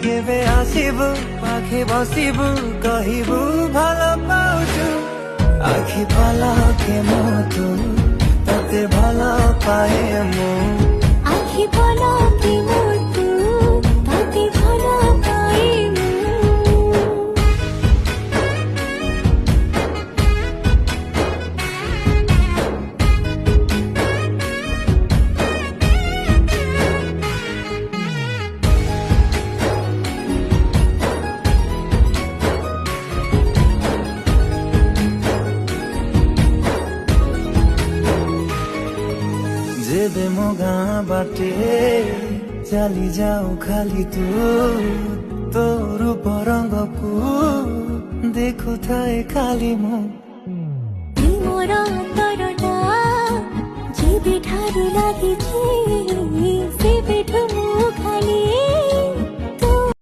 কেবে আসিবু পাখি বসিবু কহিবু ভাল পাউছু আখি পলকে মতো তাতে ভাল পায়ে মু আখি পলকে মতো তাতে ভাল পায়ে মু जेबे मो गाँ बाटे चली जाऊ खाली तू तो रूप रंग को देखु थाए खाली मु मोर अंतरटा जेबे ठारू लागिछि सेबेठु मु